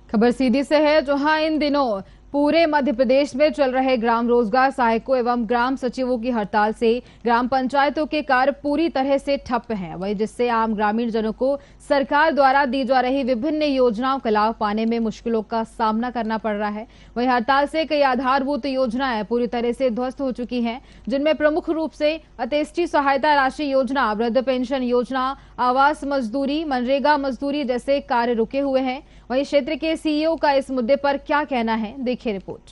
खबर सीधी से है, जहां इन दिनों पूरे मध्य प्रदेश में चल रहे ग्राम रोजगार सहायकों एवं ग्राम सचिवों की हड़ताल से ग्राम पंचायतों के कार्य पूरी तरह से ठप हैं। वहीं जिससे आम ग्रामीण जनों को सरकार द्वारा दी जा रही विभिन्न योजनाओं का लाभ पाने में मुश्किलों का सामना करना पड़ रहा है। वहीं हड़ताल से कई आधारभूत योजनाएं पूरी तरह से ध्वस्त हो चुकी हैं, जिनमें प्रमुख रूप से अंत्येष्टि सहायता राशि योजना, वृद्ध पेंशन योजना, आवास मजदूरी, मनरेगा मजदूरी जैसे कार्य रुके हुए हैं। वहीं क्षेत्र के सीईओ का इस मुद्दे पर क्या कहना है, देखिए रिपोर्ट।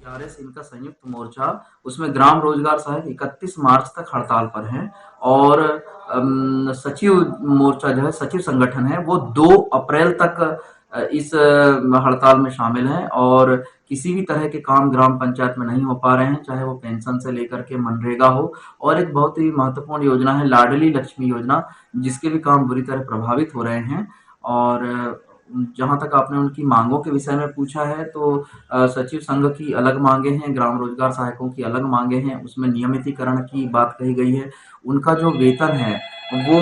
आरएस इनका संयुक्त मोर्चा, उसमें ग्राम रोजगार सहायक 31 मार्च तक हड़ताल पर हैं और सचिव मोर्चा जो है, सचिव संगठन है, वो 2 अप्रैल तक इस हड़ताल में शामिल हैं और किसी भी तरह के काम ग्राम पंचायत में नहीं हो पा रहे हैं, चाहे वो पेंशन से लेकर के मनरेगा हो। और एक बहुत ही महत्वपूर्ण योजना है लाडली लक्ष्मी योजना, जिसके भी काम बुरी तरह प्रभावित हो रहे हैं। और जहां तक आपने उनकी मांगों के विषय में पूछा है, तो सचिव संघ की अलग मांगे हैं, ग्राम रोजगार सहायकों की अलग मांगे हैं। उसमें नियमितीकरण की बात कही गई है, उनका जो वेतन है वो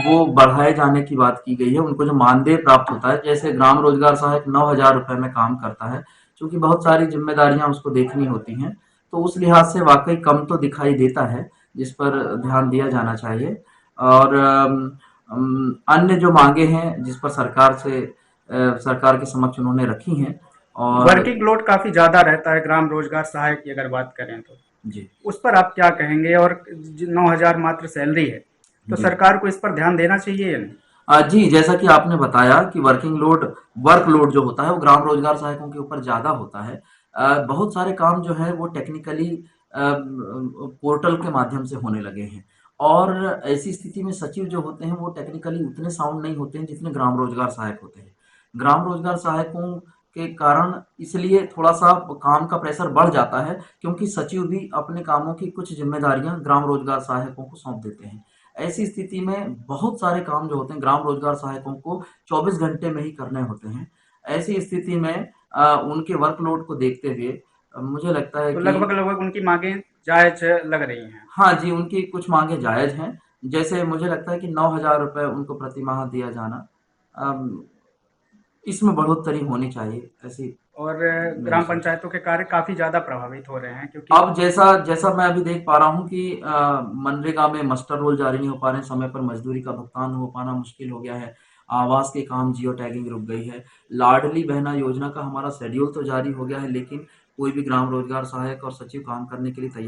वो बढ़ाए जाने की बात की गई है। उनको जो मानदेय प्राप्त होता है, जैसे ग्राम रोजगार सहायक 9,000 रुपए में काम करता है, क्योंकि बहुत सारी जिम्मेदारियां उसको देखनी होती हैं, तो उस लिहाज से वाकई कम तो दिखाई देता है, जिस पर ध्यान दिया जाना चाहिए। और अन्य जो मांगे हैं जिस पर सरकार के समक्ष उन्होंने रखी हैं। और वर्किंग लोड काफी ज्यादा रहता है ग्राम रोजगार सहायक की अगर बात करें तो जी उस पर आप क्या कहेंगे? और 9,000 मात्र सैलरी है, तो जी सरकार को इस पर ध्यान देना चाहिए या नहीं? जी, जैसा कि आपने बताया कि वर्कलोड जो होता है वो ग्राम रोजगार सहायकों के ऊपर ज्यादा होता है। बहुत सारे काम जो है वो टेक्निकली पोर्टल के माध्यम से होने लगे हैं और ऐसी स्थिति में सचिव जो होते हैं वो टेक्निकली उतने साउंड नहीं होते हैं जितने ग्राम रोजगार सहायक होते हैं। ग्राम रोजगार सहायकों के कारण इसलिए थोड़ा सा काम का प्रेशर बढ़ जाता है, क्योंकि सचिव भी अपने कामों की कुछ जिम्मेदारियां ग्राम रोजगार सहायकों को सौंप देते हैं। ऐसी स्थिति में बहुत सारे काम जो होते हैं ग्राम रोजगार सहायकों को 24 घंटे में ही करने होते हैं। ऐसी स्थिति में उनके वर्कलोड को देखते हुए मुझे लगता है तो कि लगभग लगभग उनकी मांगे जायज लग रही हैं। हाँ जी, उनकी कुछ मांगे जायज हैं। जैसे मुझे लगता है कि 9,000 रुपए उनको प्रति माह दिया जाना, अम, इसमें बढ़ोतरी होनी चाहिए, ऐसी और मेरी ग्राम सोच है। पंचायतों के कार्य काफी ज्यादा प्रभावित हो रहे हैं, क्योंकि अब जैसा जैसा मैं अभी देख पा रहा हूँ कि मनरेगा में मास्टर रोल जारी नहीं हो पा रहे हैं, समय पर मजदूरी का भुगतान हो पाना मुश्किल हो गया है, आवास के काम जियो टैगिंग रुक गई है, लाडली बहना योजना का हमारा शेड्यूल तो जारी हो गया है, लेकिन कोई भी ग्राम रोजगार सहायक और सचिव काम करने के लिए तैयार